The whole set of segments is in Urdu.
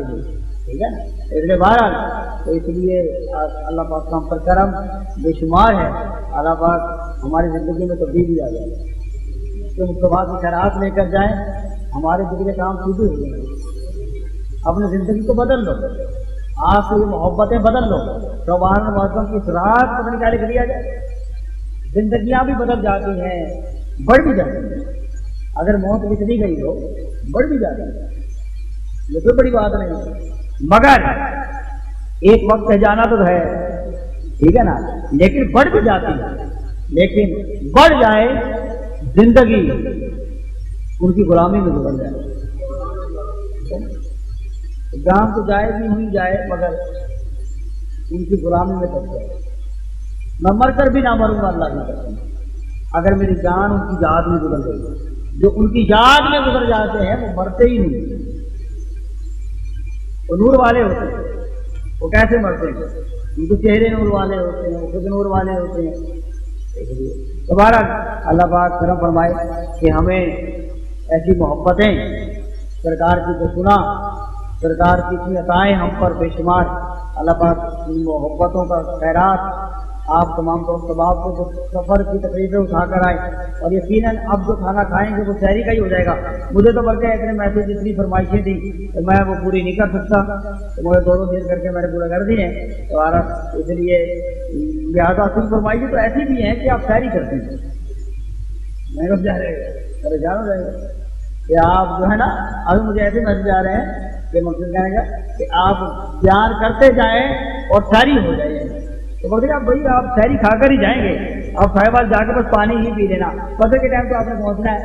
جاتے ہیں، ٹھیک ہے نا. اس لیے بہرحال تو اس لیے اللہ پاک کا ہم پر کرم بے شمار ہے. اللہ پاک ہماری زندگی میں تبدیلی آ جائے، تو مصطفیٰ کی خیرات لے کر جائیں، ہمارے دل کے کام سیدھے ہو جائیں. اپنی زندگی کو بدل لو، آپ کی محبتیں بدل لو. سبحان موسم کی رات پتہ نہیں کیا لکھ دیا جائے. زندگیاں بھی بدل جاتی ہیں، بڑھ بھی جاتی ہیں. اگر موت لکھ دی گئی ہو بڑھ بھی جاتی ہے، یہ کوئی بڑی بات نہیں. مگر ایک وقت جانا تو ہے، ٹھیک ہے نا، لیکن بڑھ بھی جاتی ہے. لیکن بڑھ جائے زندگی ان کی غلامی میں گزر جائے. جان تو جائے بھی ہوئی جائے مگر ان کی غلامی میں تک جائے. میں مر کر بھی نہ مروں گا اللہ کی قسم، اگر میری جان ان کی یاد میں گزر گئی. جو ان کی یاد میں گزر جاتے ہیں وہ مرتے ہی نہیں. وہ نور والے ہوتے ہیں، وہ کیسے مرتے ہیں؟ ان کے چہرے نور والے ہوتے ہیں، وہ خود نور والے ہوتے ہیں. دوبارہ اللہ پاک کرم فرمائے کہ ہمیں ایسی محبتیں سرکار کی جو سنا، سرکار کی اتنی عطائیں ہم پر بے شمار. اللہ پاک ان محبتوں کا خیرات آپ تمام کو سباب کو سفر کی تکلیفیں اٹھا کر آئے. اور یقیناً اب جو کھانا کھائیں گے وہ سحری کا ہی ہو جائے گا. مجھے تو بلکہ اتنے میسج اتنی فرمائشیں تھیں تو میں وہ پوری نہیں کر سکتا، تو مجھے دونوں دیر کر کے میں نے پورا کر دی ہیں. تو اس لیے لہٰذا کچھ فرمائشیں تو ایسی بھی ہیں کہ آپ سحری کرتے ہیں. میں کب جا رہے پریشان ہو جائے گا کہ آپ جو ہے نا، ابھی مجھے ایسے میسج آ رہے ہیں کہ مقصد کہنے کا کہ آپ بیان کرتے جائیں اور سحری ہو جائے. تو بولتے آپ بھائی آپ سحری کھا کر ہی جائیں گے، آپ صاحب جا کے بس پانی ہی پی لینا، پتہ کے ٹائم تو آپ نے پہنچنا ہے.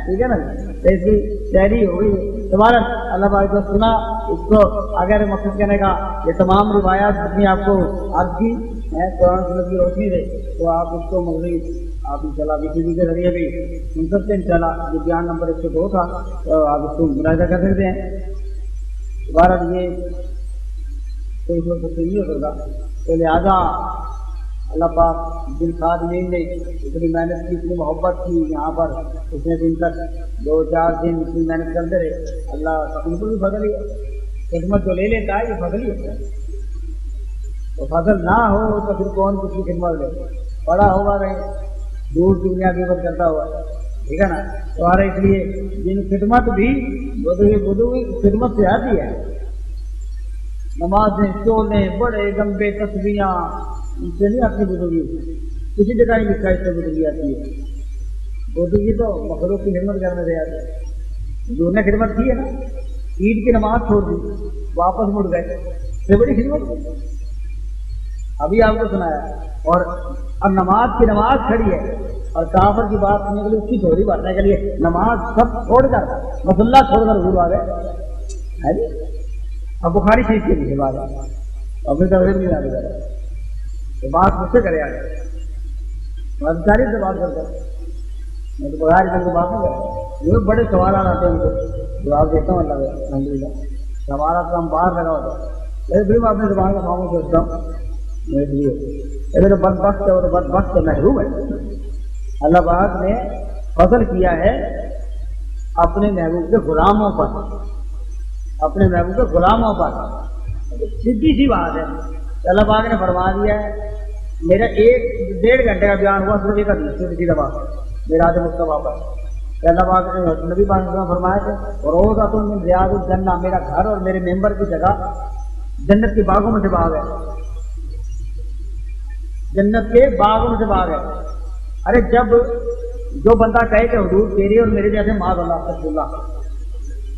ٹھیک ہے نا، تو اس کی سحری ہو گئی. دوبارہ اللہ پاک کو سنا اس کو. اگر مقصد کہنے کا یہ تمام روایات جتنی آپ کو عرض کی ہے قرآن سنت کی روشنی سے، تو آپ اس کو مغرب آپ انشاءاللہ BCD کے ذریعے بھی سن سکتے ہیں. انشاءاللہ یہ بیان نمبر 102 تھا، تو آپ اس کو ملاحظہ کر سکتے ہیں. دوبارہ یہ تو اس وقت نہیں ہو سکتا، تو لہٰذا اللہ پاک جن خادمین نے اتنی محنت کی، اتنی محبت کی یہاں پر اتنے دن تک 2-4 دن اتنی محنت کرتے رہے، اللہ ان کو بھی فضل ہی ہے. خدمت جو لے لیتا ہے یہ فضل ہی ہوتا ہے. تو فضل نہ ہو تو پھر کون کس کی خدمت دے؟ پڑا ہوگا رہے دور کی دنیا کی خدمت کرتا ہوا، ٹھیک ہے نا. تو اس لیے جن خدمت بھی بدوی خدمت سے آتی ہے، نمازیں، چولے، بڑے لمبے تسبیحاں، ان سے نہیں آتی بدوی. کسی جگہ نہیں لکھا اس سے بدوی آتی ہے. بدوی تو مخلوق کی خدمت کرنے سے آتی ہے. جو نے خدمت کی ہے نا، عید کی نماز چھوڑ دی واپس مڑ گئے، یہ بڑی خدمت. ابھی آپ کو سنایا. اور اب نماز کی نماز کھڑی ہے اور کافر کی بات سننے کے لیے، اس کی تھوڑی باتیں کے لیے نماز سب چھوڑ کر مسلح چھوڑ کر حضور آ گئے. اب بخاری شریف کے لیے بات اپنی طرف نہیں آ رہا تو بات مجھ سے کرے آ گئے. میں ادھکاری سے بات کرتا ہوں، میں تو بغیر کر کے بات نہیں کرتا. یہ بڑے سوالات آتے ہیں ان کو جواب دیتا ہوں. اللہ الحمد للہ سوالات کا ہم باہر لگا ہوتا ہے، پھر میں اپنی زبان کا خاموش سوچتا ہوں. اس لیے میرے بدبخت ہے اور بدبخت محروم ہے. اللہ پاک نے فضل کیا ہے اپنے محبوب کے غلاموں پر، اپنے محبوب کے غلاموں پر. سیدھی سی بات ہے. اللہ پاک نے فرما دیا ہے، میرا 1-1.5 گھنٹے کا بیان ہوا صرف ایک حدیث کی دفعہ میراج مصطفیٰ پر. اللہ پاک نے نبی پاک نے فرمایا کہ روضۃ من ریاض الجنہ، میرا گھر اور میرے ممبر کی جگہ جنت کے باغوں میں سے باغ ہے. جنت کے باغوں میں سے باغ ہے. ارے جب جو بندہ کہے کہ حضور تیرے اور میرے جیسے معاذ اللہ استغفر اللہ،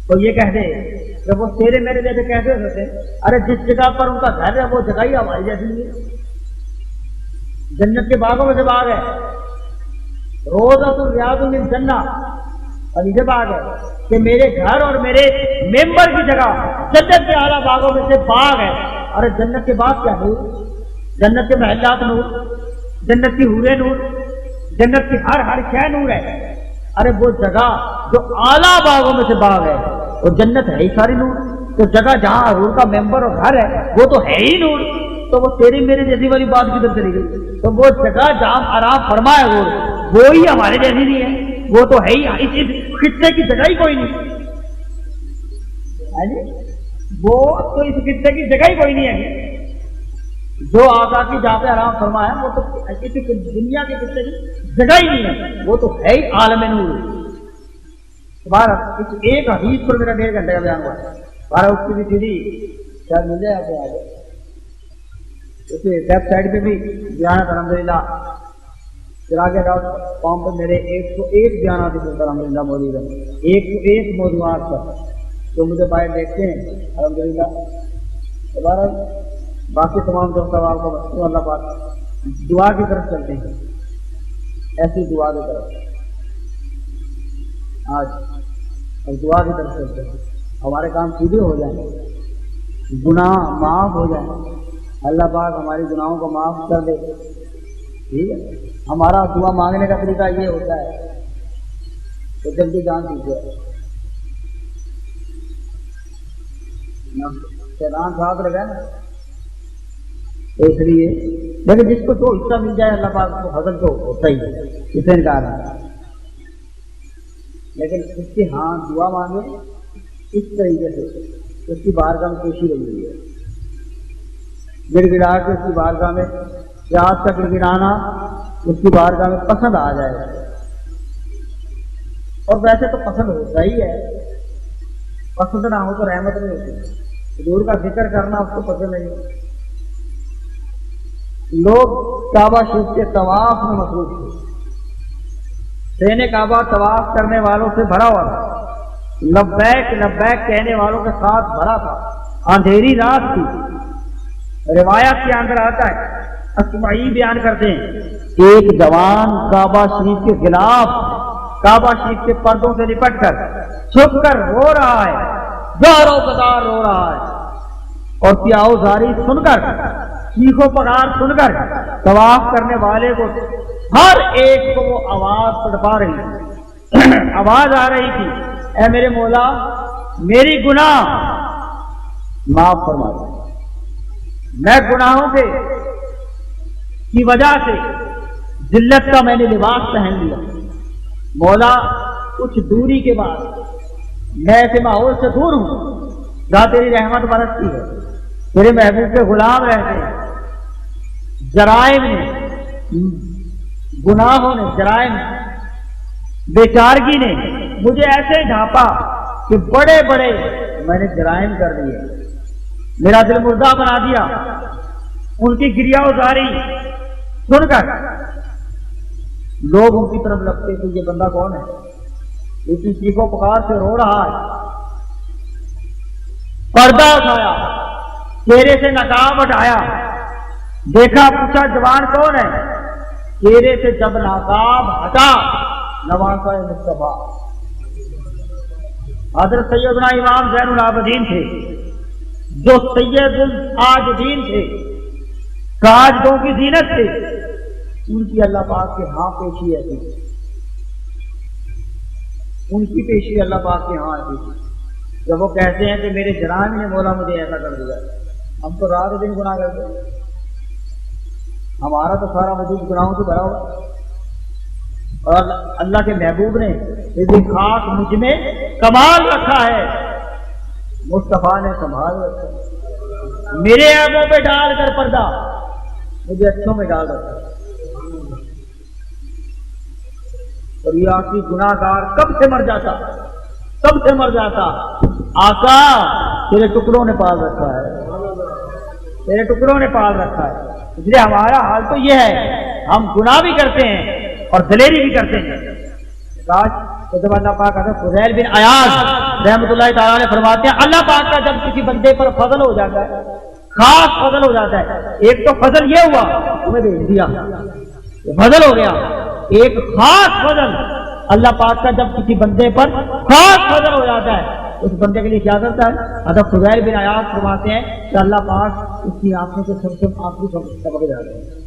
تو یہ کہہ دے جب وہ تیرے میرے جیسے کیسے ہو سکتے؟ ارے جس جگہ پر ان کا گھر ہے وہ جگہ ہی ہماری جیسی ہے. جنت کے باغوں میں سے باغ ہے. روضۃ ریاض من الجنہ، اور یہ باغ ہے کہ میرے گھر اور میرے ممبر کی جگہ جنت کے اعلیٰ باغوں میں سے باغ ہے. ارے جنت کے باغ کیا نور، جنت کے محلات نور، جنت کی حوریں نور، جنت کی ہر شے نور ہے. ارے وہ جگہ جو اعلیٰ باغوں میں سے باغ ہے وہ جنت ہے ہی ساری نور. تو جگہ جہاں حضور کا ممبر اور گھر ہے وہ تو ہے ہی نور. تو وہ تیری میرے جیسی والی بات کدھر چلی گئی؟ تو وہ جگہ جہاں آرام فرمائے وہ ہی ہمارے جیسی نہیں ہے، وہ تو ہے ہی اس خطے کی جگہ ہی کوئی نہیں. ہے جی وہ تو اس قصے کی جگہ ہی کوئی نہیں ہے جو آقا کی جہاں پہ آرام فرمایا وہ تو کسی دنیا کے قصے کی جگہ ہی نہیں ہے، وہ تو ہے ہی عالم نور۔ بارہ اس ایک حدیث پر میرا 1.5 گھنٹے کا بیان ہوا ہے، بارہ اس کی بھی سیدھی شاید مل جائے آپ کو آگے اسے ویب سائٹ پہ بھی بیانات الحمدللہ چراغ.com پہ میرے 101 بیانات الحمدللہ موجود ہیں، 101 موضوعات پر جو مجھے باہر دیکھتے ہیں الحمدللہ۔ دوبارہ باقی تمام دوست سوال کو بچوں اللہ پاک دعا کی طرف چلتے ہیں، ایسی دعا کی طرف آج دعا کی طرف چلتے ہیں، ہمارے کام سیدھے ہو جائیں، گناہ معاف ہو جائیں، اللہ پاک ہماری گناہوں کو معاف کر دے۔ ٹھیک ہے، ہمارا دعا مانگنے کا طریقہ یہ ہوتا ہے تو جلدی جان دیجیے شیطان ساتھ لگا نا، اس لیے لیکن جس کو جو حصہ مل جائے اللہ پاک کو فضل تو ہوتا ہی ہے، اسے انکار ہے، لیکن اس کی ہاں دعا مانگے اس طریقے سے اس کی بارگاہ میں پیشی لگی ہوئی ہے، گڑ گڑا کے اس کی بارگاہ میں پیاس کا گڑ گڑانا اس کی بارگاہ میں پسند آ جائے، اور ویسے تو پسند ہوتا ہی ہے، پسند نہ ہو تو رحمت نہیں ہوتی، حضور کا ذکر کرنا اس کو پسند نہیں ہوتا۔ لوگ کعبہ شریف کے طواف میں مصروف تھے، شہن کعبہ طواف کرنے والوں سے بھرا ہوا تھا، لبیک لبیک کہنے والوں کے ساتھ بھرا تھا، اندھیری رات تھی۔ روایت کے اندر آتا ہے، اسماعی بیان کرتے ہیں، ایک جوان کعبہ شریف کے خلاف کعبہ شریف کے پردوں سے لپٹ کر چھپ کر رو رہا ہے، زاروں قدار رو رہا ہے، اور پیاؤ زاری سن کر چیخ و پکار سن کر طواف کرنے والے کو ہر ایک کو وہ آواز تڑپا رہی تھی، آواز آ رہی تھی، اے میرے مولا میری گناہ معاف فرما دے، میں گناہوں کی وجہ سے ذلت کا میں نے لباس پہن لیا، مولا کچھ دوری کے بعد میں ایسے ماحول سے دور ہوں جہاں تیری رحمت برستی ہے، تیرے محبوب کے غلام رہتے ہیں، جرائم نے گناہوں نے جرائم بیچارگی نے مجھے ایسے ڈھانپا کہ بڑے بڑے میں نے جرائم کر دیے، میرا دل مردہ بنا دیا۔ ان کی گریہ ازاری سن کر لوگ ان کی طرف لگتے تو یہ بندہ کون ہے، اسی چیخ و پکار سے رو رہا ہے، پردہ اٹھایا، چہرے سے نقاب ہٹایا، دیکھا پوچھا جوان کون ہے، چہرے سے جب نقاب ہٹا نواسہ مصطفیٰ حضرت سیدنا امام زین العابدین تھے، جو سید العاجدین تھے، ساجدوں کی زینت تھے، ان کی اللہ پاک کے ہاں پیشی ایسی تھی، ان کی پیشی اللہ پاک کے ہاں ایسی تھی، جب وہ کہتے ہیں کہ میرے جرائم نے مولا مجھے ایسا کر دیا، ہم تو رات دن گناہ کرتے ہیں، ہمارا تو سارا وجود گناہوں سے بھرا ہوا، اور اللہ کے محبوب نے اس خاص مجھ میں کمال رکھا ہے، مصطفیٰ نے سنبھال رکھا، میرے عیبوں پہ ڈال کر پردہ مجھے اچھوں میں ڈال رکھا، اور یہ آخری گناہ گار کب سے مر جاتا، کب سے مر جاتا، آقا تیرے ٹکڑوں نے پال رکھا ہے، تیرے ٹکڑوں نے پال رکھا ہے۔ اس لیے ہمارا حال تو یہ ہے، ہم گناہ بھی کرتے ہیں اور دلیری بھی کرتے ہیں۔ جب اللہ پاک حضرت فضیل بن عیاض رحمۃ اللہ تعالیٰ نے فرماتے ہیں، اللہ پاک کا جب کسی بندے پر فضل ہو جاتا ہے، خاص فضل ہو جاتا ہے، ایک تو فضل یہ ہوا تمہیں بھیج دیا، فضل ہو گیا، ایک خاص فضل اللہ پاک کا جب کسی بندے پر خاص فضل ہو جاتا ہے، اس بندے کے لیے کیا کرتا ہے؟ حضرت فضیل بن عیاض فرماتے ہیں کہ اللہ پاک اس کی آنکھوں سے سب آنکھوں سے ٹپک جاتے ہیں،